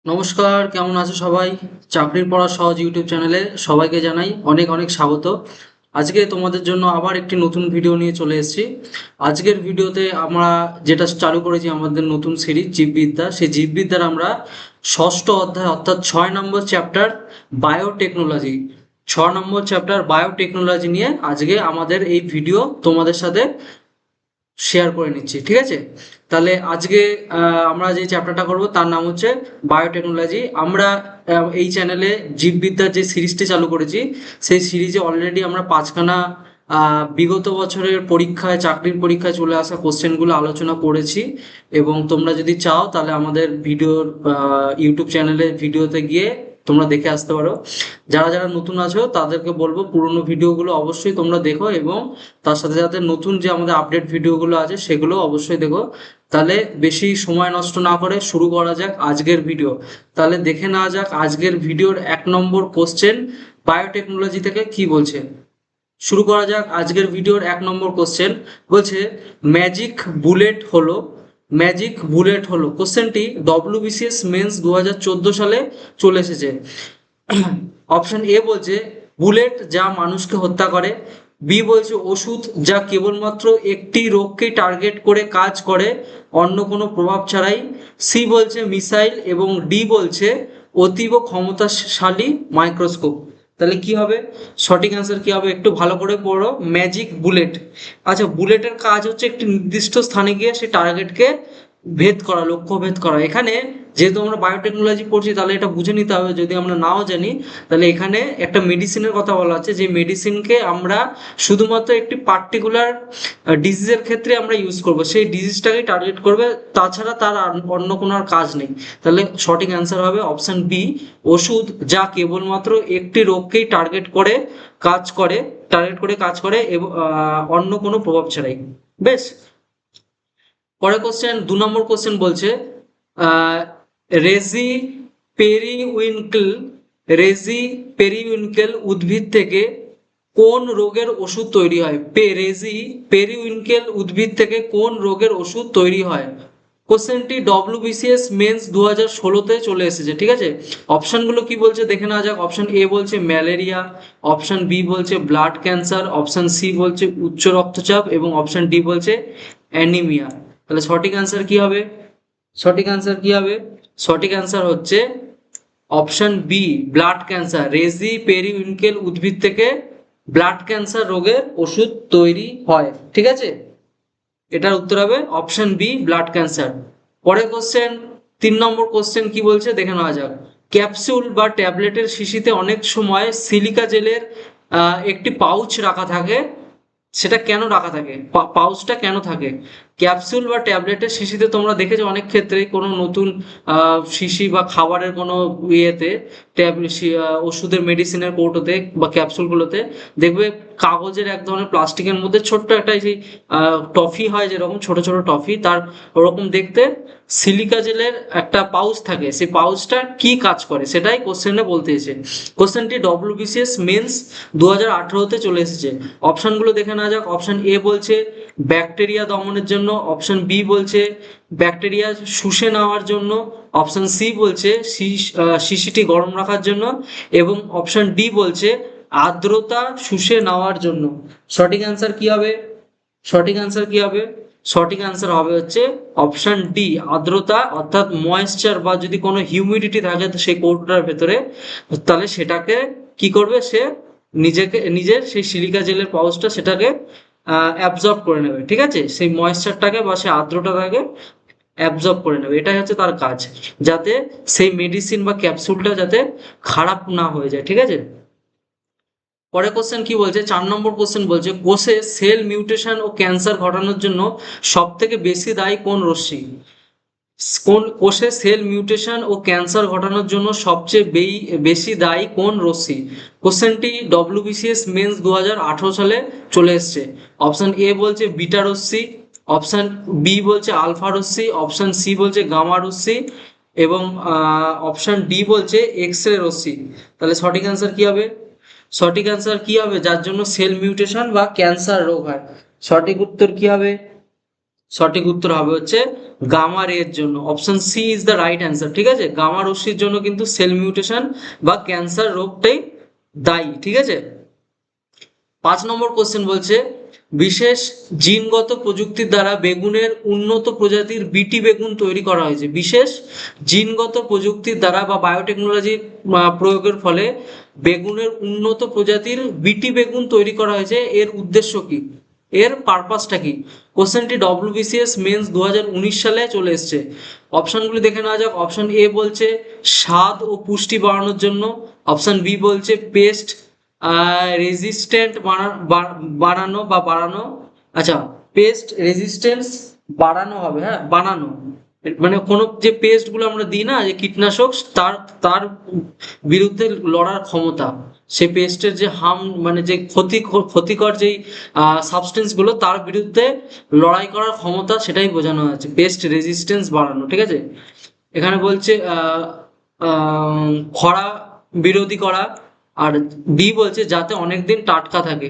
নমস্কার, কেমন আছো সবাই? চাকরির পড়া সহজ ইউটিউব চ্যানেলে সবাইকে জানাই অনেক অনেক স্বাগত। আজকে তোমাদের জন্য আবার একটি নতুন ভিডিও নিয়ে চলে এসেছি। আজকের ভিডিওতে আমরা যেটা চালু করেছি আমাদের নতুন সিরিজ জীববিদ্যা, সেই জীববিদ্যার আমরা ষষ্ঠ অধ্যায় অর্থাৎ 6 নম্বর চ্যাপ্টার বায়োটেকনোলজি, 6 নম্বর চ্যাপ্টার বায়োটেকনোলজি নিয়ে আজকে আমাদের এই ভিডিও তোমাদের সাথে শেয়ার করে নিচ্ছি। ঠিক আছে, তাহলে আজকে আমরা যে চ্যাপ্টারটা করব তার নাম হচ্ছে বায়োটেকনোলজি। আমরা এই চ্যানেলে জীববিদ্যার যে সিরিজটি চালু করেছি, সেই সিরিজে অলরেডি আমরা 5খানা বিগত বছরের পরীক্ষায়, চাকরির পরীক্ষায় চলে আসা কোশ্চেনগুলো আলোচনা করেছি। এবং তোমরা যদি চাও তাহলে আমাদের ভিডিওর ইউটিউব চ্যানেলে ভিডিওতে গিয়ে তোমরা দেখে আসতে পারো। যারা যারা নতুন আছো তাদেরকে বলবো পুরোনো ভিডিওগুলো অবশ্যই তোমরা দেখো, এবং তার সাথে সাথে নতুন যে আমাদের আপডেট ভিডিওগুলো আছে সেগুলো অবশ্যই দেখো। তাহলে বেশি সময় নষ্ট না করে শুরু করা যাক আজকের ভিডিও। তাহলে দেখে নেওয়া যাক আজকের ভিডিওর 1 নম্বর কোশ্চেন বায়োটেকনোলজি থেকে কি বলছে। শুরু করা যাক আজকের ভিডিওর 1 নম্বর কোশ্চেন। বলছে ম্যাজিক বুলেট হলো, ম্যাজিক বুলেট হলো কোশ্চেনটি ডব্লিউবিসিএস মেন্স 2014 সালে চলে এসেছে। অপশন এ বলছে বুলেট যা মানুষকে হত্যা করে, বি বলছে ওষুধ যা কেবলমাত্র একটি রোগকে টার্গেট করে কাজ করে অন্য কোনো প্রভাব ছাড়াই, সি বলছে মিসাইল, এবং ডি বলছে অতীব ক্ষমতাশালী মাইক্রোস্কোপ। তাহলে কি হবে, সঠিক অ্যান্সার কি হবে একটু ভালো করে পড়ো। ম্যাজিক বুলেট, আচ্ছা বুলেটের কাজ হচ্ছে একটি নির্দিষ্ট স্থানে গিয়ে সেই টার্গেটকে ভেদ করা, লক্ষ্য ভেদ করা। এখানে যেহেতু আমরা বায়োটেকনোলজি পড়ছি তাহলে এটা বুঝে নিতে হবে, যদি আমরা নাও জানি তাহলে এখানে একটা মেডিসিনের কথা বলা আছে, যে মেডিসিনকে আমরা শুধুমাত্র একটি পার্টিকুলার ডিজিজের ক্ষেত্রে আমরা ইউজ করব, সেই ডিজিজটাকে টার্গেট করবে, তাছাড়া তার অন্য কোনো আর কাজ নেই। তাহলে সঠিক অ্যান্সার হবে অপশন বি, ওষুধ যা কেবলমাত্র একটি রোগকেই টার্গেট করে কাজ করে এবং অন্য কোনো প্রভাব ছাড়াই। বেশ, পরের কোশ্চেন 2 নম্বর কোশ্চেন বলছে রেজি পেরিউইঙ্কেল, রেজি পেরিউইঙ্কেল উদ্ভিদ থেকে কোন রোগের ওষুধ তৈরি হয়? রেজি পেরিউইঙ্কেল উদ্ভিদ থেকে কোন রোগের ওষুধ তৈরি হয়? কোশ্চেনটি ডব্লিউবিসিএস মেন্স 2016-তে চলে এসেছে। ঠিক আছে, অপশনগুলো কি বলছে দেখে নেওয়া যাক। অপশন এ বলছে ম্যালেরিয়া, অপশন বি বলছে ব্লাড ক্যান্সার, অপশন সি বলছে উচ্চ রক্তচাপ, এবং অপশন ডি বলছে অ্যানিমিয়া। তাহলে সঠিক অ্যান্সার কি হবে? সঠিক অ্যান্সার কি হবে? সঠিক অ্যান্সার হচ্ছে অপশন বি, ব্লাড ক্যান্সার। রেজি পেরিউইঙ্কেল উদ্ভিদ থেকে ব্লাড ক্যান্সার রোগের ওষুধ তৈরি হয়। ঠিক আছে, এটার উত্তর হবে অপশন বি, ব্লাড ক্যান্সার। পরের কোশ্চেন 3 নম্বর কোশ্চেন কি বলছে দেখে নেওয়া যাক। ক্যাপসুল বা ট্যাবলেটের শিশিতে অনেক সময় সিলিকা জেলের একটি পাউচ রাখা থাকে, সেটা কেন রাখা থাকে? পাউচটা কেন থাকে? ক্যাপসুল বা ট্যাবলেটের শিশিতে তোমরা দেখেছো অনেক ক্ষেত্রে কোনো নতুন শিশি বা খাবারের কোনো ইয়েতে, ওষুধের মেডিসিনের কৌটোতে বা ক্যাপসুলগুলোতে দেখবে কাগজের এক ধরনের প্লাস্টিকের মধ্যে ছোট্ট একটা সেই টফি হয়, যেরকম ছোট ছোট টফি, তার ওরকম দেখতে সিলিকা জেলের একটা পাউচ থাকে। সেই পাউচটা কি কাজ করে সেটাই কোশ্চেনে বলতে এসেছে। কোশ্চেনটি ডব্লিউবিসিএস মেন্স 2018-তে চলে এসেছে। অপশনগুলো দেখে নেওয়া যাক। অপশন এ বলছে ব্যাকটেরিয়া দমনের জন্য, অপশন বি বলছে ব্যাকটেরিয়া শুষে নেওয়ার জন্য, অপশন সি বলছে শিশিটি গরম রাখার জন্য, এবং অপশন ডি বলছে আর্দ্রতা শুষে নেওয়ার জন্য। সঠিক অ্যান্সার কি হবে? সঠিক অ্যান্সার কি হবে? সঠিক অ্যান্সার হবে হচ্ছে অপশন ডি, আর্দ্রতা, অর্থাৎ ময়েশ্চার বা যদি কোনো হিউমিডিটি থাকে তো সেই কৌটোটার ভেতরে, তাহলে সেটাকে কি করবে, সে নিজের সেই সিলিকা জেলের পাউচটা সেটাকে অ্যাবজর্ব করে নেবে। ঠিক আছে, সেই ময়েশ্চারটাকে বা সেই আর্দ্রতাটাকে অ্যাবজর্ব করে নেবে, এটাই হচ্ছে তার কাজ, যাতে সেই মেডিসিন বা ক্যাপসুলটা যাতে খারাপ না হয়ে যায়। ঠিক আছে, পরের কোশ্চেন কি বলছে, 4 নম্বর কোশ্চেন বলছে কোষে সেল মিউটেশন ও ক্যান্সার ঘটানোর জন্য সব থেকে বেশি দায়ী কোন রশ্মি? কোন কোষে সেল মিউটেশন ও ক্যান্সার ঘটানোর জন্য সবচেয়ে বেশি দায়ী কোন রশ্মি? কোশ্চেনটি ডব্লিউবিসিএস মেন্স 2018 সালে চলে এসছে। অপশন এ বলছে বিটা রশ্মি, অপশন বি বলছে আলফা রশ্মি, অপশন সি বলছে গামা রশ্মি, এবং অপশন ডি বলছে এক্স রে রশ্মি। তাহলে সঠিক অ্যান্সার কি হবে? সঠিক অ্যান্সার কি হবে যার জন্য সেল মিউটেশন বা ক্যান্সার রোগ হয়? সঠিক উত্তর কি হবে? সঠিক উত্তর হবে হচ্ছে গামা রে এর জন্য, option C is the right answer. ঠিক আছে, গামা রশ্মির জন্য কিন্তু সেল মিউটেশন বা ক্যান্সার রোগটাই দায়ী। ঠিক আছে, 5 নম্বর কোশ্চেন বলছে বিশেষ জিনগত প্রযুক্তির দ্বারা বেগুনের উন্নত প্রজাতির বিটি বেগুন তৈরি করা হয়েছে। বিশেষ জিনগত প্রযুক্তির দ্বারা বা বায়োটেকনোলজির প্রয়োগের ফলে বেগুনের উন্নত প্রজাতির বিটি বেগুন তৈরি করা হয়েছে। এর উদ্দেশ্য কি, এর পারপাসটা কি? কোশ্চেনটি ডব্লিউবিসিএস মেন্স 2019 সালে চলে এসছে। অপশনগুলি দেখে নেওয়া যাক। অপশন এ বলছে স্বাদ ও পুষ্টি বাড়ানোর জন্য, অপশন বি বলছে পেস্ট রেজিস্ট্যান্ট বাড়ানো বা বাড়ানো, আচ্ছা পেস্ট রেজিস্ট্যান্স বাড়ানো হবে, হ্যাঁ বানানো, মানে কোনো যে পেস্ট গুলো আমরা দিই না, যে কীটনাশক, তার তার বিরুদ্ধে লড়ার ক্ষমতা, সে পেস্টের যে মানে যে ক্ষতিকর যেই সাবস্টেন্স গুলো তার বিরুদ্ধে লড়াই করার ক্ষমতা, সেটাই বোঝানো হয়েছে পেস্ট রেজিস্ট্যান্স বাড়ানো। ঠিক আছে, এখানে বলছে খরা বিরোধী করা, আর ডি বলছে যাতে অনেকদিন টাটকা থাকে।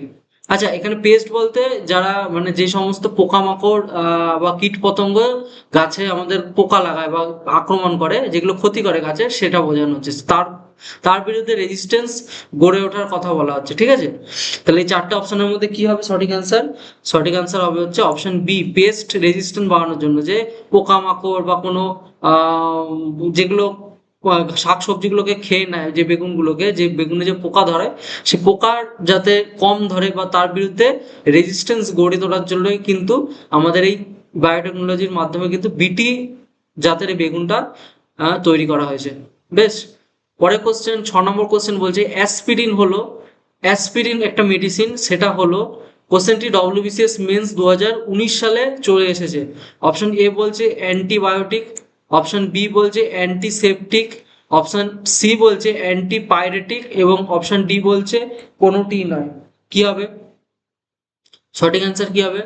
আচ্ছা, এখানে পেস্ট বলতে যারা মানে যে সমস্ত পোকামাকড় বা কীট পতঙ্গ গাছে আমাদের পোকা লাগায় বা আক্রমণ করে, যেগুলো ক্ষতি করে গাছে, সেটা বোঝানো হচ্ছে। তার তার বিরুদ্ধে রেজিস্ট্যান্স গড়ে ওঠার কথা বলা হচ্ছে। ঠিক আছে, তাহলে এই 4টে অপশনের মধ্যে কি হবে সঠিক অ্যান্সার? সঠিক অ্যান্সার হবে হচ্ছে অপশন বি, পেস্ট রেজিস্ট্যান্স বাড়ানোর জন্য, যে পোকামাকড় বা কোনো যেগুলো শাকসবজিগুলোকে খেয়ে নেয়, যে বেগুনগুলোকে, যে বেগুনে যে পোকা ধরে, সে পোকার যাতে কম ধরে বা তার বিরুদ্ধে রেজিস্ট্যান্স গড়ে তোলার জন্যই কিন্তু আমাদের এই বায়োটেকনোলজির মাধ্যমে কিন্তু বিটি জাতের এই বেগুনটা তৈরি করা হয়েছে। বেশ, পরের কোশ্চেন 6 নম্বর কোশ্চেন বলছে অ্যাসপিরিন হলো, অ্যাসপিরিন একটা মেডিসিন, সেটা হলো, কোশ্চেনটি ডব্লিউবিসিএস মেন্স 2019 সালে চলে এসেছে। অপশন এ বলছে অ্যান্টিবায়োটিক, অপশন বি বলছে অ্যান্টিসেপটিক, অপশন সি বলছে অ্যান্টিপাইরেটিক এবং অপশন ডি বলছে কোনোটি নয়। কি হবে সঠিক অ্যান্সার? কি হবে?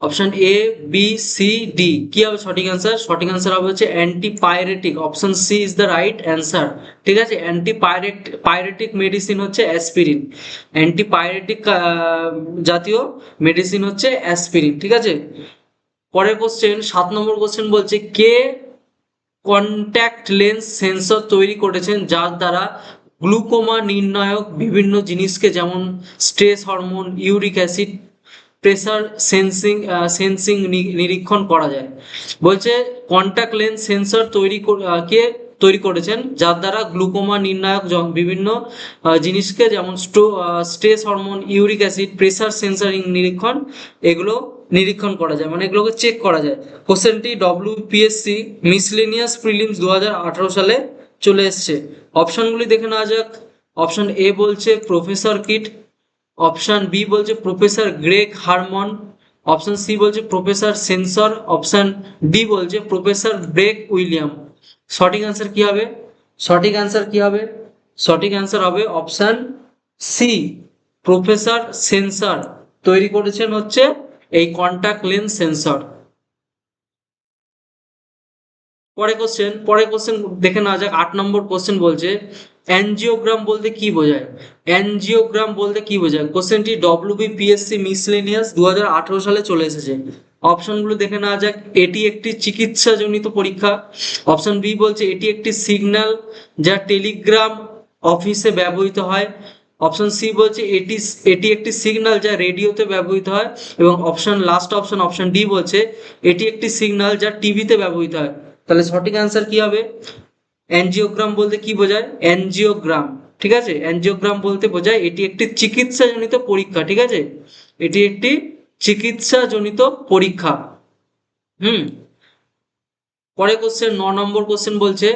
Option A B C D, কি হবে সঠিক অ্যান্সার? সঠিক অ্যান্সার হবে হচ্ছে antipyretic, option C is the right answer. ঠিক আছে, পাইরেটিক মেডিসিন হচ্ছে অ্যাসপিরিন, অ্যান্টিপাইরেটিক জাতীয় মেডিসিন হচ্ছে অ্যাসপিরিন। ঠিক আছে, পরের কোশ্চেন 7 নম্বর কোশ্চেন বলছে কে কন্ট্যাক্ট লেন্স সেন্সর তৈরি করেছেন যার দ্বারা গ্লুকোমা নির্ণায়ক বিভিন্ন জিনিসকে, যেমন stress hormone, uric acid, pressure sensing নিরীক্ষণ করা যায়। বলছে কন্ট্যাক্ট লেন্স সেন্সর কে তৈরি করেছেন যার দ্বারা গ্লুকোমা নির্ণায়ক বিভিন্ন জিনিসকে, যেমন stress hormone, uric acid, pressure sensoring এগুলো নিরীক্ষণ করা যায়, মানে এগুলোকে চেক করা যায়। কোশ্চেনটি ডব্লিউপিএসসি মিসলেনিয়াস প্রিলিমস 2018 সালে চলে এসছে। অপশনগুলি দেখে নেওয়া যাক। অপশন এ বলছে প্রফেসর কিট, অপশন বি বলছে professor Greg Harmon, option C বলছে প্রফেসর সেন্সর, অপশন ডি বলছে প্রফেসর ব্রেক উইলিয়াম। সঠিক অ্যান্সার কি হবে? সঠিক অ্যান্সার কি হবে? সঠিক অ্যান্সার হবে অপশন সি, প্রফেসর সেন্সর তৈরি করেছেন হচ্ছে এই কন্টাক্ট লেন্স সেন্সর। পরে কোশ্চেন দেখে নেওয়া যাক। 8 নম্বর কোশ্চেন বলছে অ্যানজিওগ্রাম বলতে কি বোঝায়? অ্যানজিওগ্রাম বলতে কি বোঝায়? কোশ্চেনটি ডব্লিউবিপিএসসি মিসলেনিয়াস 2018 সালে চলে এসেছে। অপশনগুলো দেখে নেওয়া যাক। এটি একটি চিকিৎসাজনিত পরীক্ষা, অপশন বি বলছে এটি একটি সিগন্যাল যা টেলিগ্রাম অফিসে ব্যবহৃত হয়, অপশন সি বলছে এটি এটি একটি সিগন্যাল যা রেডিওতে ব্যবহৃত হয়, এবং লাস্ট অপশন ডি বলছে এটি একটি সিগন্যাল যা টিভিতে ব্যবহৃত হয়। তাহলে সঠিক অ্যান্সার কি হবে? অ্যানজিওগ্রাম বলতে কি বোঝায়? অ্যানজিওগ্রাম, ঠিক আছে, অ্যানজিওগ্রাম বলতে বোঝায় এটি একটি চিকিৎসাজনিত পরীক্ষা। ঠিক আছে, এটি একটি চিকিৎসাজনিত পরীক্ষা। হুম, পরে কোশ্চেন 9 নম্বর কোশ্চেন বলছে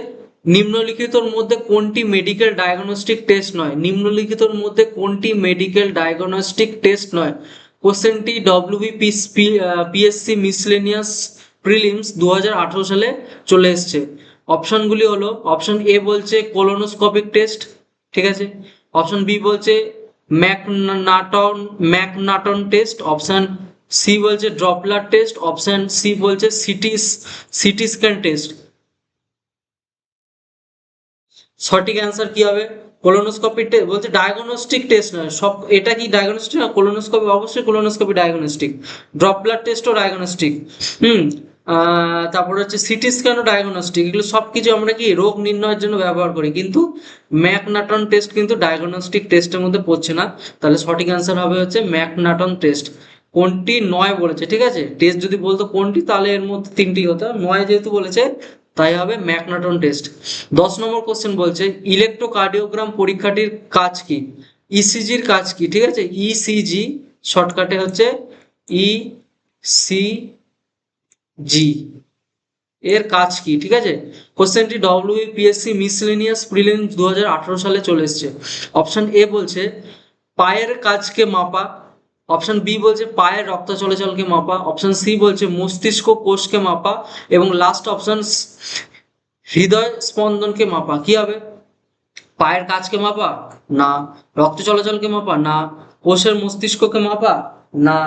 নিম্নলিখিতর মধ্যে কোনটি মেডিকেল ডায়াগনস্টিক টেস্ট নয়? নিম্নলিখিতর মধ্যে কোনটি মেডিকেল ডায়াগনস্টিক টেস্ট নয়? কোশ্চেনটি পিএসসি মিসলেনিয়াস প্রিলিমস 2018 সালে চলে এসছে। অপশনগুলি হলো, অপশন এ বলছে কোলোনোস্কোপিক টেস্ট, ঠিক আছে, অপশন বি বলছে ম্যাকনাটন টেস্ট, অপশন সি বলছে ড্রপলার টেস্ট, অপশন সি বলছে সিটি স্ক্যান টেস্ট। সঠিক অ্যান্সার কি হবে? কোলোনোস্কোপি বলছে ডায়াগনস্টিক টেস্ট নয় সব, এটা কি ডায়াগনস্টিক না? কোলোনোস্কোপি অবশ্যই কোলোনোস্কোপি ডায়াগনস্টিক, ড্রপ ব্লাড টেস্টও ডায়াগনস্টিক। হুম। তারপরে হচ্ছে সিটি স্ক্যানও ডায়াগনস্টিক, এগুলো সব কিছু আমরা কি রোগ নির্ণয়ের জন্য ব্যবহার করি, কিন্তু ম্যাকনাটন টেস্ট কিন্তু ডায়াগনস্টিক টেস্টের মধ্যে পড়ছে না। তাহলে সঠিক অ্যান্সার হবে হচ্ছে ম্যাকনাটন টেস্ট। কোনটি নয় বলেছে, ঠিক আছে, টেস্ট যদি বলতো কোনটি তাহলে এর মধ্যে তিনটি হতো, নয় যেহেতু বলেছে তাই হবে ম্যাকনাটন টেস্ট। 10 নম্বর কোশ্চেন বলছে ইলেকট্রোকার্ডিওগ্রাম পরীক্ষাটির কাজ কি? ইসিজির কাজ কি? ঠিক আছে, ইসিজি শর্টকাটে হচ্ছে ইসিজি, এর কাজ কি? ঠিক আছে, কোশ্চেনটি ডব্লিউবিপিএসসি মিসলেনিয়াস প্রিলিমস 2018 সালে চলে এসেছে। অপশন এ বলছে পায়ের কাজকে মাপা, অপশন বি বলছে পায়ের রক্ত চলাচলকে মাপা, অপশন সি বলছে মস্তিষ্ক কোষকে মাপা, এবং লাস্ট অপশন হৃদয় স্পন্দনকে মাপা। কি হবে? পায়ের কাজকে মাপা না, রক্ত চলাচলকে মাপা না, কোষের মস্তিষ্ককে মাপা না,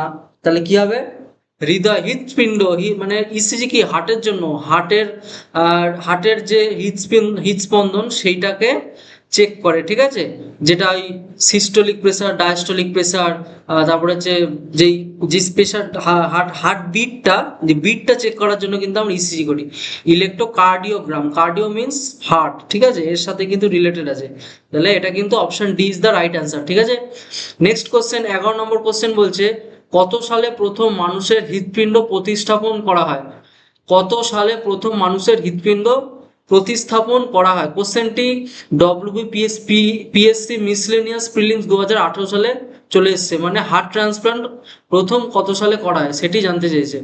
তাহলে কি হবে? হৃদয় হৃৎপিণ্ড, মানে ইসিজি কি হার্টের জন্য, হার্টের যে হৃদস্পন্দন সেইটাকে চেক করে, ঠিক আছে, যেটা ওই সিস্টোলিক প্রেসার, ডায়াস্টোলিক প্রেসার, তারপরে হচ্ছে যেই যে প্রেসার, হার্ট বিটটা, যে বিটটা চেক করার জন্য কিন্তু আমরা ইসিজি করি। ইলেকট্রোকার্ডিওগ্রাম, কার্ডিও মিন্স হার্ট, ঠিক আছে, এর সাথে কিন্তু রিলেটেড আছে, তাহলে এটা কিন্তু option D is the right answer. ঠিক আছে, নেক্সট কোশ্চেন 11 নম্বর কোশ্চেন বলছে কত সালে প্রথম মানুষের হৃৎপিণ্ড প্রতিস্থাপন করা হয়? কত সালে প্রথম মানুষের হৃৎপিণ্ড প্রতিস্থাপন করা হয়? কোশ্চেনটি পিএসসি মিসলেনিয়াস প্রিলিমস 2018 সালে চলে এসছে, মানে হার্ট ট্রান্সপ্লান্ট প্রথম কত সালে করা হয় সেটি জানতে চেয়েছে।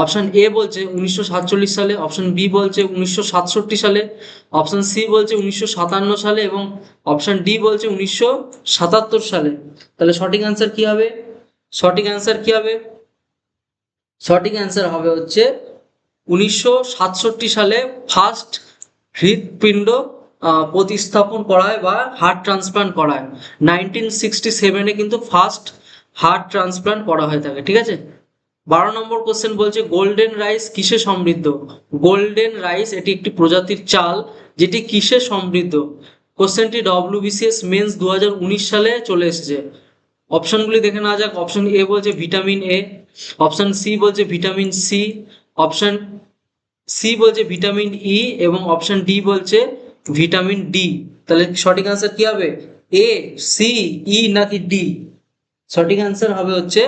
অপশন এ বলছে 1947 সালে, অপশন বি বলছে 1967 সালে, অপশন সি বলছে 1957 সালে, এবং অপশন ডি বলছে 1977 সালে। তাহলে সঠিক অ্যান্সার কি হবে? সঠিক অ্যান্সার কি হবে? সঠিক অ্যান্সার হবে হচ্ছে 1967 সালে ফার্স্ট হৃৎপিণ্ড প্রতিস্থাপন করা হয় বা হার্ট ট্রান্সপ্লান্ট করা হয়। 1967 কিন্তু ফার্স্ট হার্ট ট্রান্সপ্লান্ট করা হয়ে থাকে। ঠিক আছে, 12 নম্বর কোশ্চেন বলছে গোল্ডেন রাইস কিসে সমৃদ্ধ? গোল্ডেন রাইস এটি একটি প্রজাতির চাল যেটি কিসে সমৃদ্ধ? কোশ্চেনটি ডব্লিউবিসিএস মেন্স 2019 সালে চলে এসেছে। অপশনগুলি দেখে নেওয়া যাক। অপশন এ বলছে ভিটামিন এ, অপশন সি বলছে ভিটামিন সি, অপশন সি বলছে ভিটামিন ই, এবং অপশন ডি বলছে ভিটামিন ডি। তাহলে সঠিক অ্যান্সার কি হবে? এ, সি, ই নাকি ডি? সঠিক অ্যান্সার হবে হচ্ছে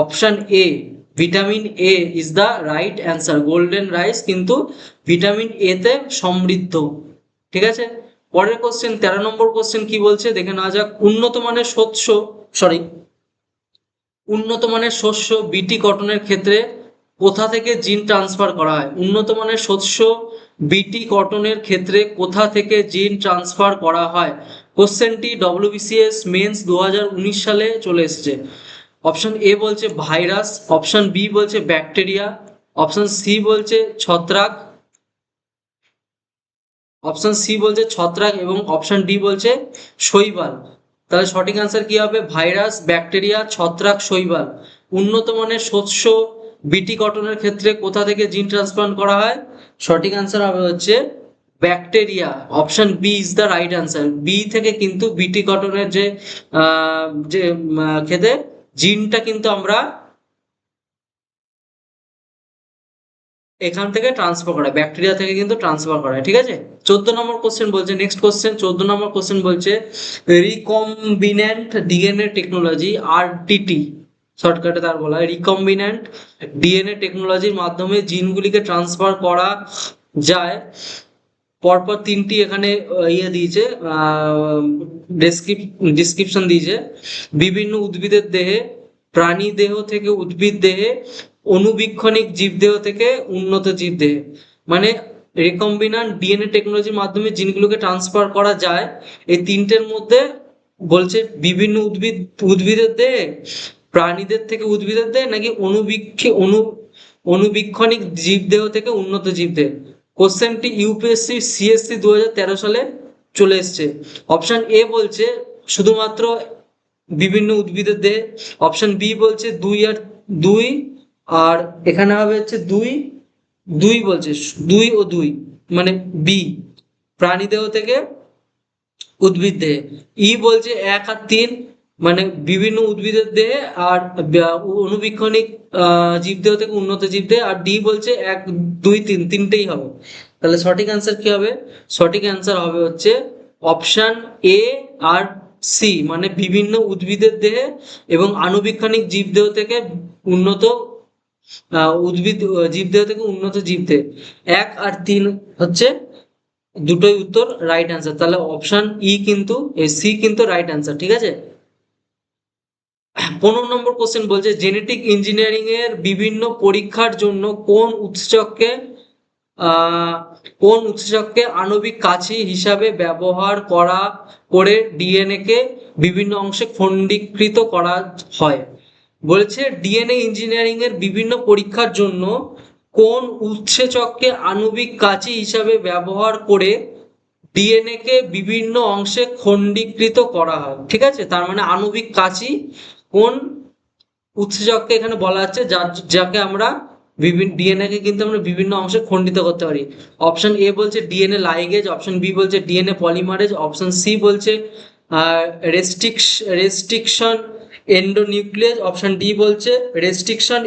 option A, vitamin A is the right answer. Golden rice কিন্তু ভিটামিন এ তে সমৃদ্ধ। ঠিক আছে, পরের কোশ্চেন 13 নম্বর কোশ্চেন কি বলছে দেখে নেওয়া যাক। উন্নত মানের শস্য বিটি কটনের ক্ষেত্রে কোথা থেকে জিন ট্রান্সফার করা হয়? উন্নত মানের শস্য বিটি কটনের ক্ষেত্রে কোথা থেকে জিন ট্রান্সফার করা হয়? কোশ্চেনটি ডব্লিউবিসিএস মেন্স 2019 সালে চলে এসেছে। অপশন এ বলছে ভাইরাস, অপশন বি বলছে ব্যাকটেরিয়া, অপশন সি বলছে ছত্রাক, অপশন সি বলছে ছত্রাক, এবং অপশন ডি বলছে শৈবাল। তাহলে সঠিক অ্যান্সার কি হবে? ভাইরাস, ব্যাকটেরিয়া, ছত্রাক, শৈবাল। উন্নত মানের শস্য বিটি কটনের ক্ষেত্রে কোথা থেকে জিন ট্রান্সপ্লান্ট করা হয়? সঠিক অ্যান্সার হবে হচ্ছে bacteria. Option B is the right answer. B থেকে কিন্তু বিটি কটনের যে ক্ষেত্রে জিনটা কিন্তু আমরা এখান থেকে ট্রান্সফার করা, ব্যাকটেরিয়া থেকে কিন্তু ট্রান্সফার করা। ঠিক আছে, 14 নম্বর কোশ্চেন বলছে, নেক্সট কোশ্চেন 14 নম্বর কোশ্চেন বলছে রিকম্বিন্যান্ট ডিএনএ টেকনোলজি, আরডিটি শর্টকাটে তার বলা হয়, রিকম্বিন্যান্ট ডিএনএ টেকনোলজির মাধ্যমে জিনগুলিকে ট্রান্সফার করা যায়। পরপর তিনটি এখানে ইয়ে দিয়েছে, ডিসক্রিপশন দিয়েছে। বিভিন্ন উদ্ভিদের দেহে, প্রাণী দেহ থেকে উদ্ভিদ দেহে, অনুবীক্ষণিক জীবদেহ থেকে উন্নত জীবদেহে। মানে রিকম্বিন্যান্ট ডিএনএ টেকনোলজির মাধ্যমে জিনগুলোকে ট্রান্সফার করা যায়। এই তিনটের মধ্যে বলছে বিভিন্ন উদ্ভিদের দেহে, প্রাণীদের থেকে উদ্ভিদের দেহে, নাকি অনুবীক্ষণিক জীবদেহ থেকে উন্নত জীবদেহ। কোশ্চেনটি ইউপিএসসি সিএসসি 2013 সালে চলে এসছে। অপশন এ বলছে শুধুমাত্র বিভিন্ন উদ্ভিদের দেহে, অপশন বি বলছে দুই, আর এখানে হবে হচ্ছে দুই দুই বলছে, দুই ও দুই, মানে বি প্রাণী দেহ থেকে উদ্ভিদ দেহে। ই বলছে 1 আর 3, মানে বিভিন্ন উদ্ভিদের দেহে আর অনুবীক্ষণিক জীবদেহ থেকে উন্নত জীবদেহে। আর ডি বলছে 1 2 3, তিনটেই হবে। তাহলে সঠিক অ্যান্সার কি হবে? সঠিক অ্যান্সার হবে হচ্ছে অপশন এ আর সি, মানে বিভিন্ন উদ্ভিদের দেহে এবং আণুবীক্ষণিক জীবদেহ থেকে উন্নত উদ্ভিদ জীবদেহ থেকে উন্নত জীবদেহে। 1 আর 3 হচ্ছে দুটোই উত্তর রাইট অ্যান্সার। তাহলে অপশন ই কিন্তু, সি কিন্তু রাইট অ্যান্সার। ঠিক আছে। 15 নম্বর কোশ্চেন বলছে জেনেটিক ইঞ্জিনিয়ারিং এর বিভিন্ন পরীক্ষার জন্য আহ কোন উৎসেচককে আণবিক কাঠি হিসাবে ব্যবহার করে ডিএনএ কে বিভিন্ন অংশে খণ্ডীকৃত করা হয়? বলেছে ডিএনএ ইঞ্জিনিয়ারিং এর বিভিন্ন পরীক্ষার জন্য কোন উৎসেচককে আণবিক কাঠি হিসাবে ব্যবহার করে ডিএনএ কে বিভিন্ন অংশে খণ্ডীকৃত করা হয়। ঠিক আছে, তার মানে আণবিক কাঠি কোন উৎসেচককে এখানে বলা হচ্ছে, যাকে আমরা বিভিন্ন ডিএনএ কে কিন্তু আমরা বিভিন্ন অংশে খণ্ডিত করতে পারি। অপশন এ বলছে ডিএনএ লাইগেজ, অপশন বি বলছে ডিএনএ পলিমারেজ, অপশন সি বলছে রেস্ট্রিকশন এন্ডোনিউক্লিয়েজ, অপশন ডি বলছে রেস্ট্রিকশন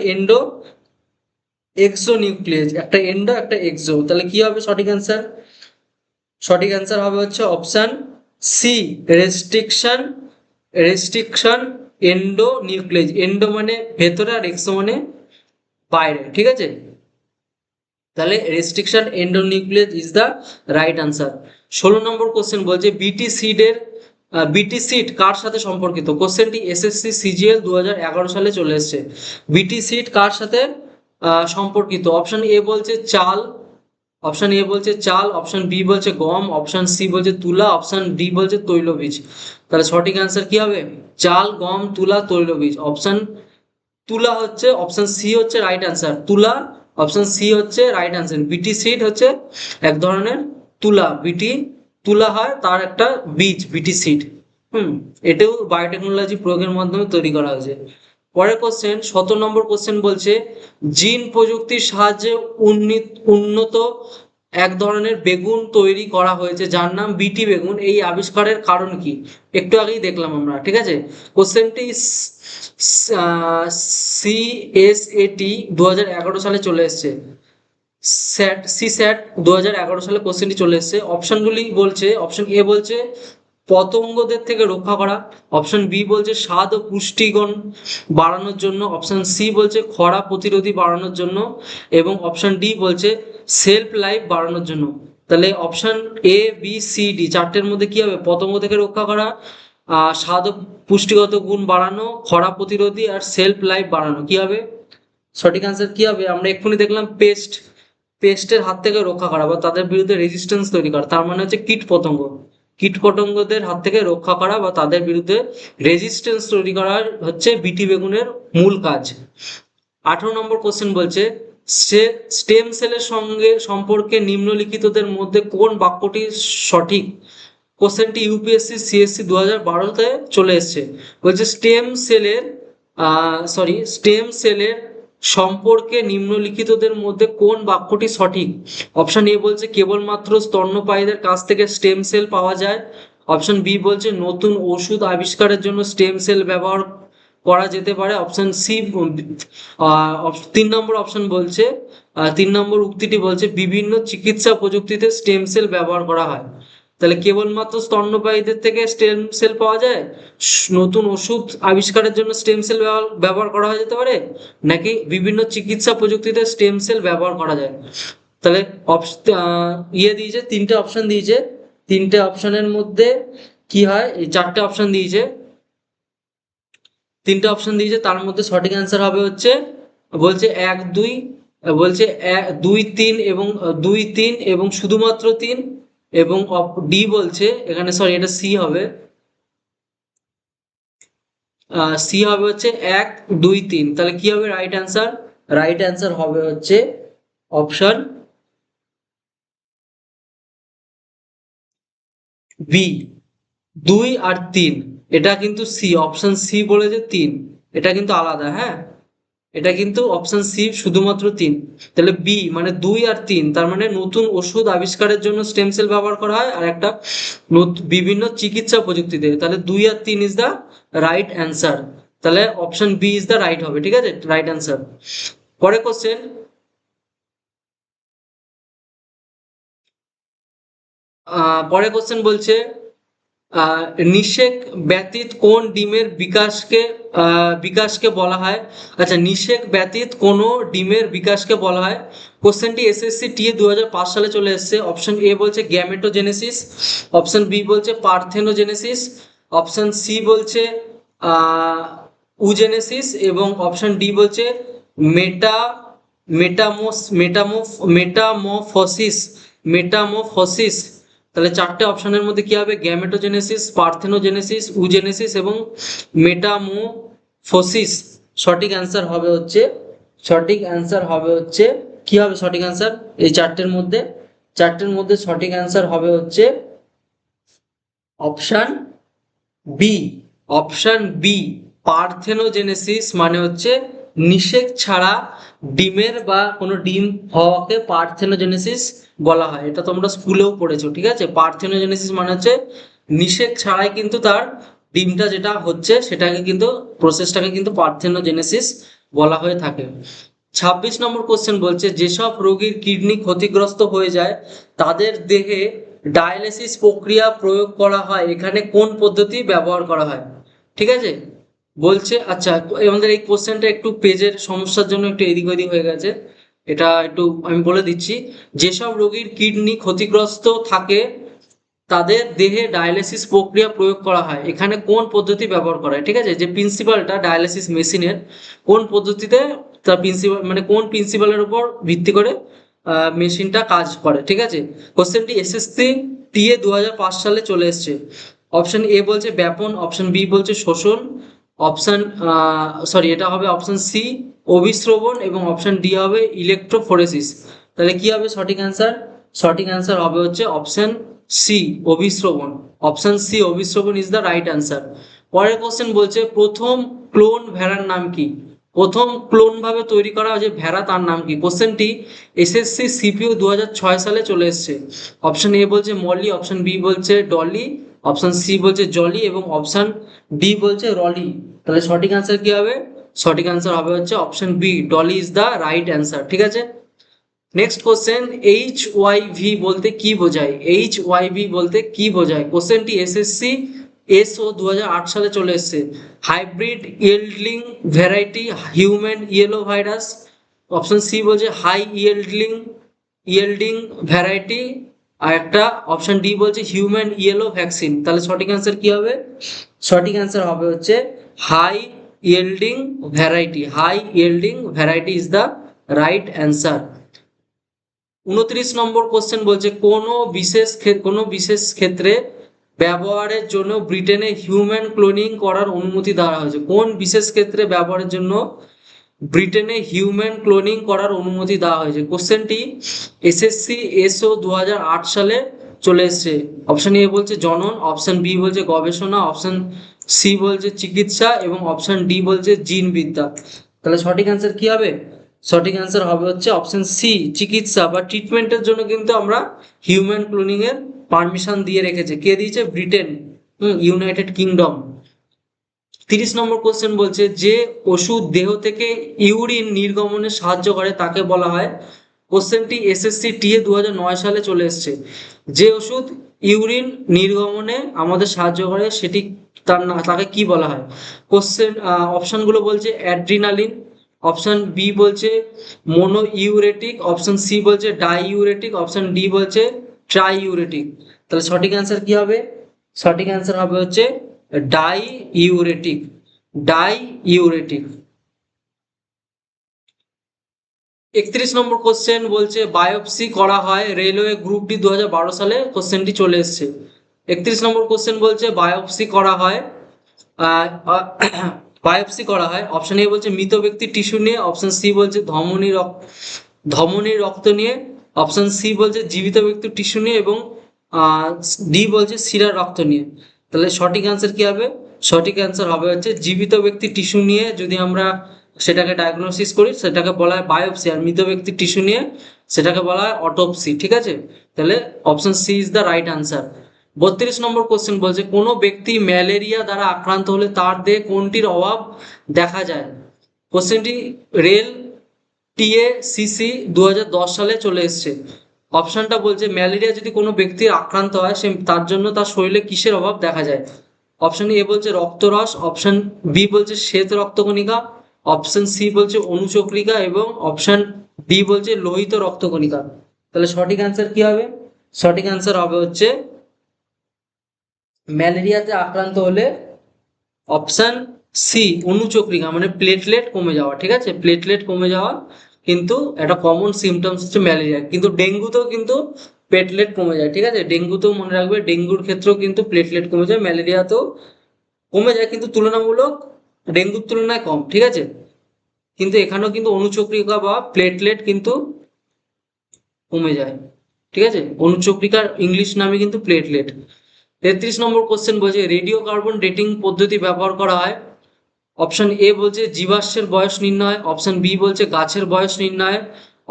এক্সোনিউক্লিয়েজ। একটা এন্ডো একটা এক্সো, তাহলে কি হবে সঠিক অ্যান্সার? সঠিক অ্যান্সার হবে হচ্ছে option C, restriction restriction endonuclease. Endo মানে ভেতরে আর এক্সো মানে বাইরে। ঠিক আছে, তাহলে restriction endonuclease is the right answer. 16 নম্বর কোশ্চেন বলছে বিটি সিড কার সাথে সম্পর্কিত? কোশ্চেনটি এসএসসি সিজিএল 2011 সালে চলে এসেছে। বিটি সিড কার সাথে সম্পর্কিত? অপশন এ বলছে চাল, অপশন বি বলছে গম, অপশন সি বলছে তুলা, অপশন ডি বলছে তৈলবীজ। তাহলে সঠিক অ্যান্সার কি হবে? চাল, গম, তুলা, তৈলবীজ। তুলা হচ্ছে অপশন সি হচ্ছে রাইট অ্যান্সার। তুলা, অপশন সি হচ্ছে রাইট অ্যান্সার। বিটি সিড হচ্ছে এক ধরনের তুলা হয়, তার একটা বীজ বিটি সিড। এটাও বায়োটেকনোলজি প্রয়োগের মাধ্যমে তৈরি করা হয়েছে। পরের কোশ্চেন 17 নম্বর কোশ্চেন বলছে জিন প্রযুক্তির সাহায্যে উন্নত এক ধরনের বেগুন তৈরি করা হয়েছে যার নাম বিটি বেগুন। এই আবিষ্কারের কারণ কি? একটু আগেই দেখলাম আমরা। ঠিক আছে, কোশ্চেনটি সিএসএটি 2011 সালে চলে এসেছে। সিস্যাট 2011 সালে কোশ্চেনটি চলে এসেছে। অপশনগুলি বলছে, অপশন এ বলছে পতঙ্গদের থেকে রক্ষা করা, অপশন বি বলছে স্বাদ ও পুষ্টিগুণ বাড়ানোর জন্য, অপশন সি বলছে খরা প্রতিরোধী বাড়ানোর জন্য, এবং অপশন ডি বলছে সেলফ লাইফ বাড়ানোর জন্য। তাহলে option A B C D চারটের মধ্যে কি হবে? পতঙ্গ থেকে রক্ষা করা, স্বাদ ও পুষ্টিগত গুণ বাড়ানো, খরা প্রতিরোধী, আর সেলফ লাইফ বাড়ানো। কি হবে সঠিক অ্যান্সার? কি হবে? আমরা এক্ষুনি দেখলাম পেস্টের হাত থেকে রক্ষা করা বা তাদের বিরুদ্ধে রেজিস্ট্যান্স তৈরি করা, তার মানে হচ্ছে কীটপতঙ্গদের হাত থেকে রক্ষা করা বা তাদের বিরুদ্ধে রেজিস্ট্যান্স তৈরি করা হচ্ছে বিটি বেগুনের মূল কাজ। 18 নম্বর কোশ্চেন বলছে স্টেম সেলের সঙ্গে সম্পর্কে নিম্নলিখিতদের মধ্যে কোন বাক্যটি সঠিক? কোশ্চেনটি ইউপিএসসি সিএসসি 2012-তে চলে এসেছে। বলছে স্টেম সেলের সম্পর্কে নিম্নলিখিতদের মধ্যে কোন বাক্যটি সঠিক? অপশন এ বলছে কেবলমাত্র স্তন্যপায়ীদের কাছ থেকে স্টেম সেল পাওয়া যায়, অপশন বি বলছে নতুন ওষুধ আবিষ্কারের জন্য স্টেম সেল ব্যবহার করা যেতে পারে, অপশন সি 3 নম্বর অপশন বলছে 3 নম্বর উক্তিটি বলছে বিভিন্ন চিকিৎসা প্রযুক্তিতে স্টেম সেল ব্যবহার করা হয়। তাহলে কেবলমাত্র স্তন্যপায়ীদের থেকে স্টেম সেল পাওয়া যায়, নতুন ওষুধ আবিষ্কারের জন্য স্টেম সেল ব্যবহার করা যেতে পারে, নাকি বিভিন্ন চিকিৎসা প্রযুক্তিতে স্টেম সেল ব্যবহার করা যায়? তাহলে দিয়েছে, তিনটে অপশন দিয়েছে। তিনটে অপশনের মধ্যে কি হয়? এই চারটে অপশন দিয়েছে, তিনটে অপশন দিয়েছে, তার মধ্যে সঠিক অ্যান্সার হবে হচ্ছে বলছে 1 2, বলছে 2 3 এবং 2 3 এবং শুধুমাত্র 3, এবং ডি বলছে এখানে, সরি এটা সি হবে, সি হবে হচ্ছে 1 2 3। তাহলে কি হবে রাইট অ্যান্সার? রাইট অ্যান্সার হবে হচ্ছে অপশন বি, 2 আর 3। এটা কিন্তু সি, অপশন সি বলেছে 3, এটা কিন্তু আলাদা। হ্যাঁ, এটা কিন্তু অপশন সি শুধুমাত্র 3। তাহলে বি মানে 2 আর 3, তার মানে নতুন ওষুধ আবিষ্কারের জন্য স্টেম সেল ব্যবহার করা হয়, আর একটা বিভিন্ন চিকিৎসা প্রযুক্তিতে। তাহলে 2 আর 3 ইজ দ্য রাইট অ্যান্সার। তাহলে option B is the right হবে, ঠিক আছে, রাইট অ্যান্সার। পরে কোশ্চেন, পরে কোশ্চেন বলছে আহ, নিষেক ব্যতীত কোন ডিমের বিকাশকে বলা হয়? আচ্ছা, নিষেক ব্যতীত কোন ডিমের বিকাশকে বলা হয়? কোশ্চেনটি এসএসসি টি 2005 সালে চলে এসেছে। অপশন এ বলছে গ্যামেটোজেনেসিস, অপশন বি বলছে পার্থেনোজেনেসিস, অপশন সি বলছে আহ উজেনেসিস, এবং অপশন ডি বলছে মেটা মেটামোফোসিস মেটামোফোসিস। তাহলে চারটে অপশনের মধ্যে কি হবে? গ্যামেটোজেনেসিস, পার্থেনোজেনেসিস, উজেনেসিস এবং মেটামোফোসিস। সঠিক অ্যান্সার হবে হচ্ছে, সঠিক অ্যান্সার হবে হচ্ছে, কি হবে সঠিক অ্যান্সার এই চারটের মধ্যে সঠিক অ্যান্সার হবে হচ্ছে option B. Option B, parthenogenesis মানে হচ্ছে নিষেক ছাড়া ডিমের বা কোনো ডিম হওয়াকে পার্থেনোজেনেসিস বলা হয়। এটা তোমরা স্কুলেও পড়েছো, ঠিক আছে। পার্থেনোজেনেসিস মানে হচ্ছে নিষেক ছাড়াই কিন্তু তার ডিমটা যেটা হচ্ছে সেটাকে কিন্তু, প্রসেসটাকে কিন্তু পার্থেনোজেনেসিস বলা হয়ে থাকে। 26 নম্বর কোশ্চেন বলছে যেসব রোগীর কিডনি ক্ষতিগ্রস্ত হয়ে যায় তাদের দেহে ডায়ালিসিস প্রক্রিয়া প্রয়োগ করা হয়, এখানে কোন পদ্ধতি ব্যবহার করা হয়? ঠিক আছে, বলছে, আচ্ছা আমাদের এই কোশ্চেনটা একটু পেজের সমস্যার জন্য একটু এদিক ওদিক হয়ে গেছে, এটা একটু আমি বলে দিচ্ছি। যেসব রোগীর কিডনি ক্ষতিগ্রস্ত থাকে তাদের দেহে ডায়ালিসিস প্রক্রিয়া প্রয়োগ করা হয়, এখানে কোন পদ্ধতি ব্যবহার করা হয়? ঠিক আছে, যে প্রিন্সিপালটা ডায়ালিসিস মেশিনের কোন পদ্ধতিতে, তা প্রিন্সিপাল মানে কোন প্রিন্সিপালের উপর ভিত্তি করে মেশিনটা কাজ করে, ঠিক আছে। কোশ্চেনটি এসএসসি টি এ 2005 সালে চলে এসেছে। অপশন এ বলছে ব্যাপন, অপশন বি বলছে শোষণ, অপশন সরি এটা হবে অপশন সি অভিস্রবণ, এবং অপশন ডি হবে ইলেকট্রোফোরেসিস। তাহলে কি হবে সঠিক অ্যান্সার? সঠিক অ্যান্সার হবে হচ্ছে অপশন সি অভিস্রবণ। অপশন সি অভিস্রবণ ইজ দ্য রাইট অ্যান্সার। পরের কোশ্চেন বলছে প্রথম ক্লোন ভেড়ার নাম কি? প্রথম ক্লোন ভাবে তৈরি করা যে ভেড়া তার নাম কি? কোশ্চেনটি এসএসসি সিপিইউ 2006 সালে চলে এসেছে। অপশন এ বলছে মলি, অপশন বি বলছে ডলি, অপশন সি বলছে জলি, এবং অপশন ডি বলছে রলি। তাহলে সঠিক অ্যান্সার কি হবে? সঠিক অ্যান্সার হবে হচ্ছে option B, Dolly is the right answer, ঠিক আছে। Next question, H Y V বলতে কি বোঝায়? এইচ ওয়াই ভি বলতে কি বোঝায়? কোশ্চেনটি এসএসসি এসও 2008 সালে চলে এসেছে। Hybrid yielding variety human yellow virus, option C বলছে হাই ইয়েল্ডিং ভ্যারাইটি, আর একটা অপশন ডি বলছে হিউম্যান ইয়েলো ভ্যাকসিন। তাহলে সঠিক অ্যান্সার কি হবে? সঠিক অ্যান্সার হবে হচ্ছে high yielding variety. High yielding variety is the right answer. 29 নম্বর কোশ্চেন বলছে কোনো বিশেষ ক্ষেত্রে ব্যবহারের জন্য ব্রিটেনে হিউম্যান ক্লোনিং করার অনুমতি দেওয়া হয়েছে? কোন বিশেষ ক্ষেত্রে ব্যবহারের জন্য ব্রিটেনে হিউম্যান ক্লোনিং করার অনুমতি দেওয়া হয়েছে? কোশ্চেনটি এসএসসি এসও 2008 সালে চলে এসেছে। অপশন এ বলছে জনন, অপশন বি বলছে গবেষণা, অপশন সি বলছে চিকিৎসা, এবং অপশন ডি বলছে জিনবিদ্যা। তাহলে সঠিক অ্যান্সার কি হবে? সঠিক অ্যান্সার হবে হচ্ছে অপশন সি চিকিৎসা বা ট্রিটমেন্টের জন্য কিন্তু আমরা হিউম্যান ক্লোনিং এর পারমিশন দিয়ে রেখেছে। কে দিয়েছে? Britain, United kingdom. 30 নম্বর কোশ্চেন বলছে যে ওষুধ দেহ থেকে ইউরিন নির্গমনে সাহায্য করে তাকে বলা হয়? কোশ্চেনটি এসএসসি টি এ 2009 সালে চলে এসেছে। যে ওষুধ ইউরিন নির্গমনে আমাদের সাহায্য করে সেটি তাকে কি বলা হয়? কোশ্চেন অপশনগুলো বলছে অ্যাড্রিনালিন, অপশন বি বলছে মোনো ইউরেটিক, অপশন সি বলছে ডাই ইউরেটিক, অপশন ডি বলছে ট্রাই ইউরেটিক। তাহলে সঠিক অ্যান্সার কি হবে? সঠিক অ্যান্সার হবে হচ্ছে ডাই ইউরেটিক। ডাই ইউরেটিক। 31 নম্বর কোশ্চেন বলছে বায়োপসি করা হয় রেলওয়ে গ্রুপ ডি 2012 সালে, কোশ্চেনটি চলে এসেছে। 31 নম্বর কোশ্চেন বলছে বায়োপসি করা হয় বায়োপসি করা হয়, অপশন এ বলছে মৃত ব্যক্তির টিস্যু নিয়ে, অপশন সি বলছে ধমনীর রক্ত নিয়ে, অপশন সি বলছে জীবিত ব্যক্তির টিস্যু নিয়ে, এবং ডি বলছে শিরার রক্ত নিয়ে। তাহলে সঠিক অ্যান্সার কি হবে? সঠিক অ্যান্সার হবে হচ্ছে জীবিত ব্যক্তির টিস্যু নিয়ে যদি আমরা সেটাকে ডায়াগনোসিস করি, সেটাকে বলা হয় বায়োপসি। আর মৃত ব্যক্তির টিস্যু নিয়ে সেটাকে বলা হয় অটোপসি। ঠিক আছে, তাহলে option C is the right answer. 32 নম্বর কোশ্চেন বলছে কোনো ব্যক্তি ম্যালেরিয়া দ্বারা আক্রান্ত হলে তার দেহে কোনটির অভাব দেখা যায়? কোশ্চেনটি রেল টিএ সিসি 2010 সালে চলে এসছে। অপশনটা বলছে ম্যালেরিয়া যদি কোনো ব্যক্তির আক্রান্ত হয় সে তার জন্য তার শরীরে কিসের অভাব দেখা যায়? অপশন এ বলছে রক্তরস, অপশন বি বলছে শ্বেত রক্তকণিকা, অপশন সি বলছে অনুচক্রিকা এবং অপশন ডি বলছে লোহিত রক্তকণিকা। তাহলে সঠিক অ্যান্সার কি হবে? সঠিক অ্যান্সার হবে হচ্ছে ম্যালেরিয়াতে আক্রান্ত হলে অপশন সি অনুচক্রিকা, মানে প্লেটলেট কমে যাওয়া। ঠিক আছে, প্লেটলেট কমে যাওয়া কিন্তু একটা কমন সিমটমস হচ্ছে ম্যালেরিয়া, কিন্তু ডেঙ্গুতেও কিন্তু প্লেটলেট কমে যায়। ঠিক আছে, ডেঙ্গুতেও মনে রাখবে, ডেঙ্গুর ক্ষেত্রেও কিন্তু প্লেটলেট কমে যায়, ম্যালেরিয়াতেও কমে যায় কিন্তু তুলনামূলক ডেঙ্গুর তুলনায় কম। ঠিক আছে, কিন্তু এখানেও কিন্তু অনুচক্রিকা বা প্লেটলেট কিন্তু কমে যায়। ঠিক আছে, অনুচক্রিকার ইংলিশ নামে কিন্তু প্লেটলেট। 33 নম্বর কোশ্চেন বলছে রেডিও কার্বন ডেটিং পদ্ধতি ব্যবহার করা হয়। অপশন এ বলছে জীবাশ্মের বয়স নির্ণয়, অপশন বি বলছে গাছের বয়স নির্ণয়,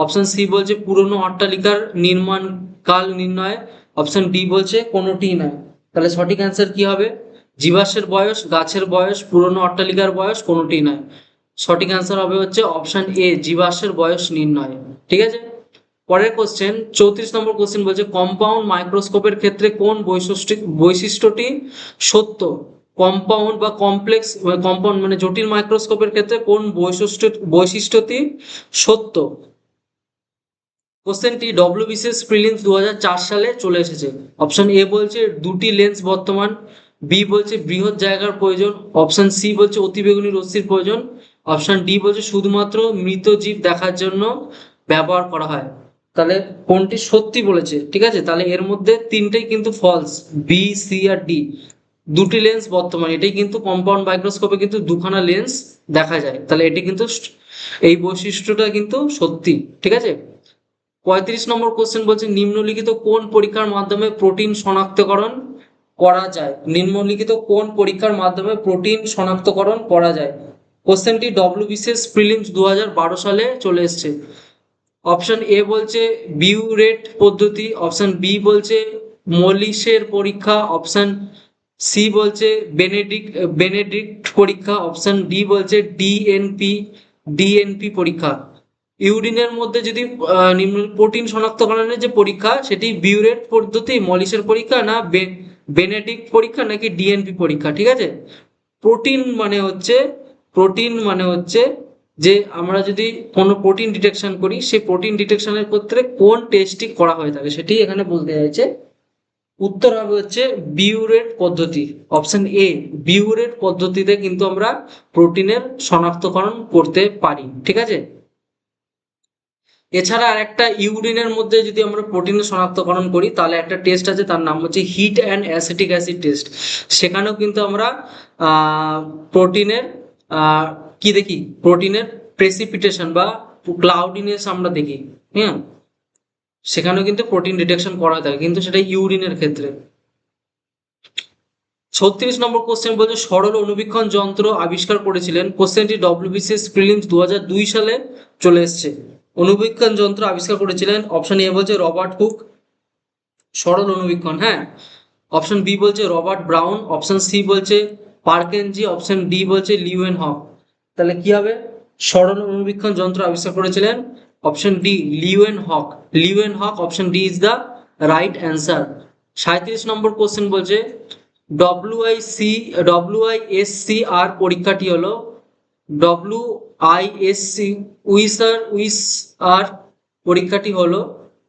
অপশন সি বলছে পুরনো অট্টালিকার নির্মাণ কাল নির্ণয়, অপশন ডি বলছে কোনোটিই নয়। তাহলে সঠিক অ্যান্সার কি হবে? জীবাশ্মের বয়স, গাছের বয়স, পুরনো অট্টালিকার বয়স, কোনোটিই নয়। সঠিক অ্যান্সার হবে হচ্ছে অপশন এ জীবাশ্মের বয়স নির্ণয়। ঠিক আছে, পরের কোশ্চেন 34 নম্বর কোশ্চেন বলছে কম্পাউন্ড মাইক্রোস্কোপের ক্ষেত্রে কোন বৈশিষ্ট্যটি সত্য? কম্পাউন্ড বা কমপ্লেক্স কম্পাউন্ড মানে জটিল মাইক্রোস্কোপের ক্ষেত্রে কোন বৈশিষ্ট্যটি সত্য? কোশ্চেনটি ডব্লিউবিসিএস প্রিলিমস 2004 সালে চলে এসেছে। অপশন এ বলছে দুটি লেন্স বর্তমান, বি বলছে বৃহৎ জায়গার প্রয়োজন, অপশন সি বলছে অতিবেগুনি রশ্মির প্রয়োজন, অপশন ডি বলছে শুধুমাত্র মৃত জীব দেখার জন্য ব্যবহার করা হয়। তাহলে কোনটি সত্যি বলেছে? ঠিক আছে, তাহলে এর মধ্যে তিনটেই কিন্তু ফলস, বি সি আর ডি। দুটি লেন্স বর্তমান, এটাই কিন্তু কম্পাউন্ড মাইক্রোস্কোপে কিন্তু দুখানা লেন্স দেখা যায়, তাহলে এটি কিন্তু এই বৈশিষ্ট্যটা কিন্তু সত্যি। ঠিক আছে, 35 নম্বর কোশ্চেন বলছে নিম্নলিখিত কোন পরীক্ষার মাধ্যমে প্রোটিন শনাক্তকরণ করা যায়? নিম্নলিখিত কোন পরীক্ষার মাধ্যমে প্রোটিন শনাক্তকরণ করা যায়? কোশ্চেনটি ডব্লিউবিসিএস প্রিলিমস 2012 সালে চলে এসেছে। অপশন এ বলছে বিউরেট পদ্ধতি, অপশন বি বলছে মলিসের পরীক্ষা, অপশন সি বলছে বেনেডিক্ট পরীক্ষা, অপশন ডি বলছে ডিএনপি পরীক্ষা। ইউরিনের মধ্যে যদি নিম্ন প্রোটিন শনাক্তকরণের যে পরীক্ষা সেটি বিউরেট পদ্ধতি, মলিসের পরীক্ষা, না বেনেডিক্ট পরীক্ষা, নাকি ডিএনপি পরীক্ষা? ঠিক আছে, প্রোটিন মানে হচ্ছে প্রোটিন মানে হচ্ছে যে আমরা যদি কোনো প্রোটিন ডিটেকশন করি সেই প্রোটিন ডিটেকশনের ক্ষেত্রে কোন টেস্টটি করা হয়ে থাকে সেটি এখানে বলতে চাইছে। উত্তর হবে হচ্ছে বিউরেট পদ্ধতি, অপশন এ। বিউরেট পদ্ধতিতে কিন্তু আমরা প্রোটিনের শনাক্তকরণ করতে পারি। ঠিক আছে, এছাড়া আর একটা ইউরিনের মধ্যে যদি আমরা প্রোটিনের শনাক্তকরণ করি তাহলে একটা টেস্ট আছে, তার নাম হচ্ছে heat and acetic acid test. সেখানেও কিন্তু আমরা প্রোটিনের কি দেখি, প্রোটিনের প্রেসিপিটেশন বা ক্লাউডিনেস আমরা দেখি। হ্যাঁ, সেখানেও কিন্তু প্রোটিন ডিটেকশন করা যায়, কিন্তু সেটা ইউরিনের ক্ষেত্রে। 36 নম্বর কোশ্চেন বলছে সরল অনুবীক্ষণ যন্ত্র আবিষ্কার করেছিলেন। কোশ্চেনটি ডব্লিউবিসিএস প্রিলিমস 2002 সালে চলে এসেছে। অনুবীক্ষণ যন্ত্র আবিষ্কার করেছিলেন, অপশন এ বলছে রবার্ট হুক, সরল অনুবীক্ষণ। হ্যাঁ, অপশন বি বলছে রবার্ট ব্রাউন, অপশন সি বলছে পার্কেনজি, অপশন ডি বলছে লিউয়েন হক। তাহলে কি হবে? সরল অনুবীক্ষণ যন্ত্র আবিষ্কার করেছিলেন option D Leeuwenhoek. Leeuwenhoek, option D is the right answer. 37 নম্বর কোশ্চেন বলছে ডব্লিউআইএসসিআর পরীক্ষাটি হলো ডব্লিউআইএসসি উইস আর পরীক্ষাটি হলো।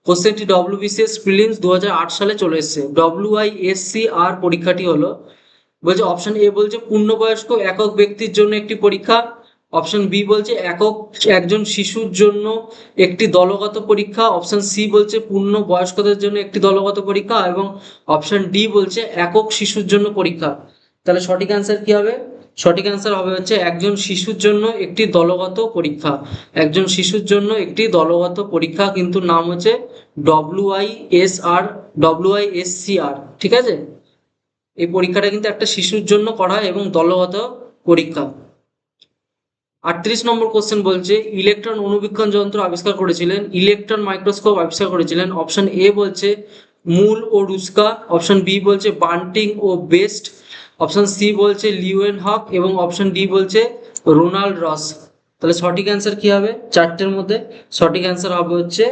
কোশ্চেনটি ডব্লিউবিসিএস প্রিলিমস 2008 সালে চলে এসেছে। ডব্লিউআইএসসিআর পরীক্ষাটি হলো বলছে অপশন এ বলছে পূর্ণবয়স্ক একক ব্যক্তির জন্য একটি পরীক্ষা, অপশন বি বলছে একজন শিশুর জন্য একটি দলগত পরীক্ষা, অপশন সি বলছে পূর্ণ বয়স্কদের জন্য একটি দলগত পরীক্ষা এবং অপশন ডি বলছে একক শিশুর জন্য পরীক্ষা। তাহলে সঠিক অ্যান্সার কি হবে? সঠিক অ্যান্সার হবে হচ্ছে একজন শিশুর জন্য একটি দলগত পরীক্ষা। একজন শিশুর জন্য একটি দলগত পরীক্ষা, কিন্তু নাম হচ্ছে ডব্লিউআইএসসিআর। ঠিক আছে, এই পরীক্ষাটা কিন্তু একটা শিশুর জন্য করা হয় এবং দলগত পরীক্ষা। 38 নম্বর কোশ্চেন বলছে ইলেকট্রন অণুবীক্ষণ যন্ত্র আবিষ্কার করেছিলেন, ইলেকট্রন মাইক্রোস্কোপ আবিষ্কার করেছিলেন। অপশন এ বলছে মূল ও রুস্কা, অপশন বি বলছে বান্টিং ও বেস্ট, অপশন সি বলছে লিউয়েনহক এবং অপশন ডি বলছে রোনাল্ড রস। তাহলে সঠিক অ্যান্সার কি হবে চারটের মধ্যে? সঠিক অ্যান্সার হবে হচ্ছে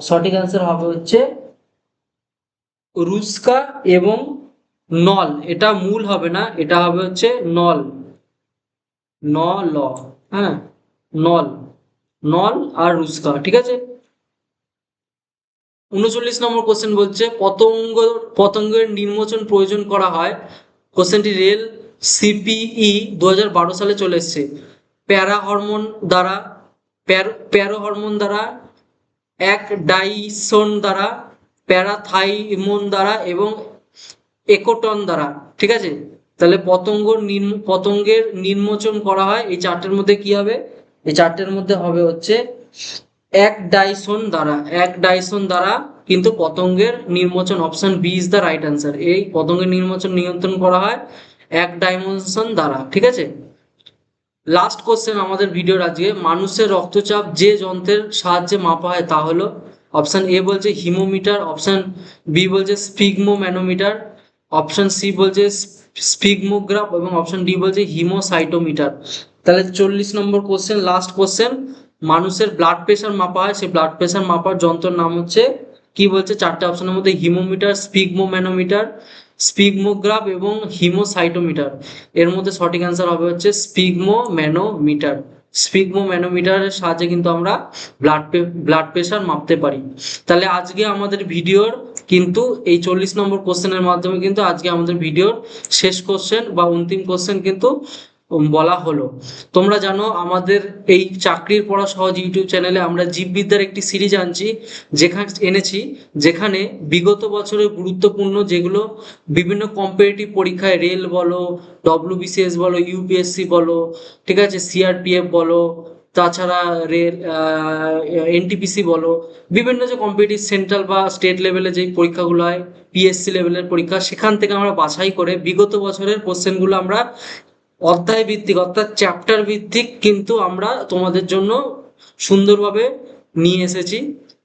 সঠিক অ্যান্সার হবে হচ্ছে রুস্কা এবং নল। এটা মূল হবে না, এটা হবে হচ্ছে নল, ন ল, হ্যাঁ, নল, নল আর রুস্কা, ঠিক আছে। 39 নম্বর কোশ্চেন বলছে পতঙ্গের নির্মোচন প্রয়োজন করা হয়। কোশ্চেনটি রেল সিপিই 2012 সালে চলে এসছে। প্যারা হরমোন দ্বারা, প্যারো হরমোন দ্বারা, এক ডাইসন দ্বারা, প্যারাথাইমোন দ্বারা এবং একোটন দ্বারা, ঠিক আছে। তাহলে পতঙ্গের নির্মোচন করা হয় এই চারটের মধ্যে কি হবে? এই চারটের মধ্যে হবে হচ্ছে এক ডাইসন দ্বারা, এক ডাইসন দ্বারা কিন্তু পতঙ্গের নির্মোচন, option B is the right answer. এই পতঙ্গের নির্মোচন নিয়ন্ত্রণ করা হয় এক ডাইমেনশন দ্বারা, ঠিক আছে। লাস্ট কোশ্চেন আমাদের ভিডিওর আজকে, মানুষের রক্তচাপ যে যন্ত্রের সাহায্যে মাপা হয় তা হলো, অপশন এ বলছে হিমোমিটার, অপশন বি বলছে স্পিগমোম্যানোমিটার, অপশন সি বলছে স্পিগমোগ্রাফ এবং অপশন ডি বলছে হিমোসাইটোমিটার। তাহলে 40 নম্বর কোশ্চেন, লাস্ট কোশ্চেন, মানুষের ব্লাড প্রেশার মাপা হয়, সেই ব্লাড প্রেশার মাপার যন্ত্রের নাম হচ্ছে কি বলছে? চারটে অপশনের মধ্যে হিমোমিটার, স্পিগমোম্যানোমিটার, স্পিগমোগ্রাফ এবং হিমোসাইটোমিটার। এর মধ্যে সঠিক অ্যান্সার হবে হচ্ছে স্পিগমোম্যানোমিটার। স্পিগমোম্যানোমিটারের সাহায্যে কিন্তু আমরা ব্লাড প্রেশার মাপতে পারি। তাহলে আজকে আমাদের ভিডিওর কিন্তু এই 40 নম্বর কোশ্চেনের মাধ্যমে কিন্তু আজকে আমাদের ভিডিওর শেষ কোশ্চেন বা অন্তিম কোশ্চেন কিন্তু বলা হলো। তোমরা জানো আমাদের এই চাকরির পড়া সহজ ইউটিউব চ্যানেলে আমরা জীববিদ্যার একটি সিরিজ এনেছি, যেখানে বিগত বছরের গুরুত্বপূর্ণ যেগুলো বিভিন্ন কম্পিটিটিভ পরীক্ষায়, রেল বলো, ডব্লিউবিসিএস বলো, ইউপিএসসি বলো, ঠিক আছে, সিআরপিএফ বলো, তাছাড়া রেল, এনটিপিসি বলো, বিভিন্ন যে কম্পিটিটিভ সেন্ট্রাল বা স্টেট লেভেলে যে পরীক্ষাগুলো হয়, পিএসসি লেভেলের পরীক্ষা, সেখান থেকে আমরা বাছাই করে বিগত বছরের কোশ্চেনগুলো আমরা অধ্যায় ভিত্তিক অর্থাৎ চ্যাপ্টার ভিত্তিক কিন্তু আমরা তোমাদের জন্য সুন্দরভাবে নিয়ে এসেছি।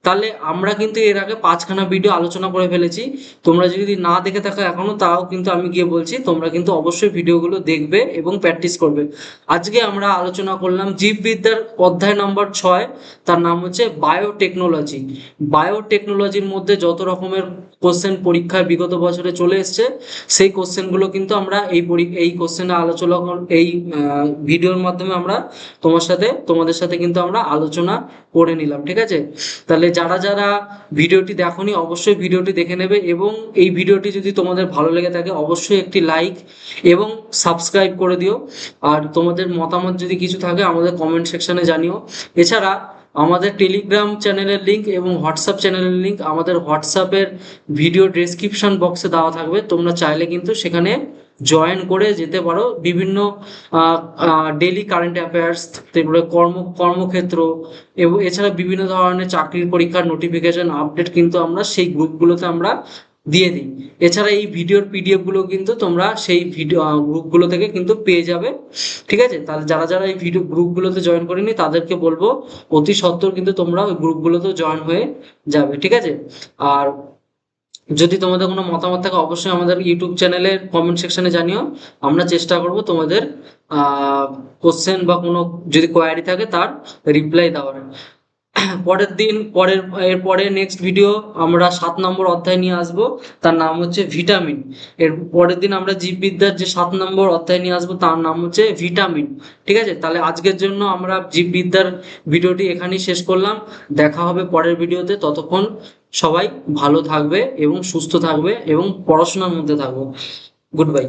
তাহলে আমরা কিন্তু এর আগে 5খানা ভিডিও আলোচনা করে ফেলেছি। তোমরা যদি না দেখে থাকো এখনো, তাও কিন্তু আমি গিয়ে বলছি তোমরা কিন্তু অবশ্যই ভিডিওগুলো দেখবে এবং প্র্যাকটিস করবে। আজকে আমরা আলোচনা করলাম জীববিদ্যার অধ্যায় নম্বর 6, তার নাম হচ্ছে বায়োটেকনোলজি। বায়োটেকনোলজির মধ্যে যত রকমের কোশ্চেন পরীক্ষায় বিগত বছরে চলে এসছে, সেই কোশ্চেনগুলো কিন্তু আমরা এই কোশ্চেনে আলোচনা এই ভিডিওর মাধ্যমে আমরা তোমাদের সাথে কিন্তু আমরা আলোচনা করে নিলাম, ঠিক আছে। তাহলে যারা যারা ভিডিওটি দেখোনি অবশ্যই ভিডিওটি দেখে নেবে এবং এই ভিডিওটি যদি তোমাদের ভালো লেগে থাকে অবশ্যই একটি লাইক এবং সাবস্ক্রাইব করে দিও। আর তোমাদের মতামত যদি কিছু থাকে আমাদের কমেন্ট সেকশনে জানিও। এছাড়া আমাদের টেলিগ্রাম চ্যানেলের লিঙ্ক এবং হোয়াটসঅ্যাপ চ্যানেলের লিঙ্ক আমাদের হোয়াটসঅ্যাপের ভিডিও ডেসক্রিপশন বক্সে দেওয়া থাকবে, তোমরা চাইলে কিন্তু সেখানে জয়েন করে যেতে পারো। বিভিন্ন ডেইলি কারেন্ট অ্যাফেয়ার্স, তারপরে কর্মক্ষেত্র এবং এছাড়া বিভিন্ন ধরনের চাকরির পরীক্ষার নোটিফিকেশন আপডেট কিন্তু আমরা সেই গ্রুপগুলোতে আমরা দিয়ে দিই। এছাড়া এই ভিডিওর পিডিএফ গুলো কিন্তু তোমরা সেই ভিডিও গ্রুপগুলো থেকে কিন্তু পেয়ে যাবে, ঠিক আছে। তাহলে যারা যারা এই ভিডিও গ্রুপগুলোতে জয়েন করেনি তাদেরকে বলবো অতি সত্বর কিন্তু তোমরা ওই গ্রুপগুলোতে জয়েন হয়ে যাবে, ঠিক আছে। আর যদি তোমাদের কোনো মতামত থাকে অবশ্যই আমাদের ইউটিউব চ্যানেলের কমেন্ট সেকশনে জানিও। আমরা চেষ্টা করব তোমাদের কোশ্চেন বা কোনো যদি কোয়ারি থাকে তার রিপ্লাই দেওয়ার। এরপরে নেক্সট ভিডিও আমরা 7 নম্বর অধ্যায় নিয়ে আসব, তার নাম হচ্ছে ভিটামিন। এর পরের দিন আমরা জীববিদ্যার যে 7 নম্বর অধ্যায় নিয়ে আসবো তার নাম হচ্ছে ভিটামিন, ঠিক আছে। তাহলে আজকের জন্য আমরা জীববিদ্যার ভিডিওটি এখানেই শেষ করলাম। দেখা হবে পরের ভিডিওতে, ততক্ষণ সবাই ভালো থাকবে এবং সুস্থ থাকবে এবং পড়াশোনার মধ্যে থাকবে। Good bye.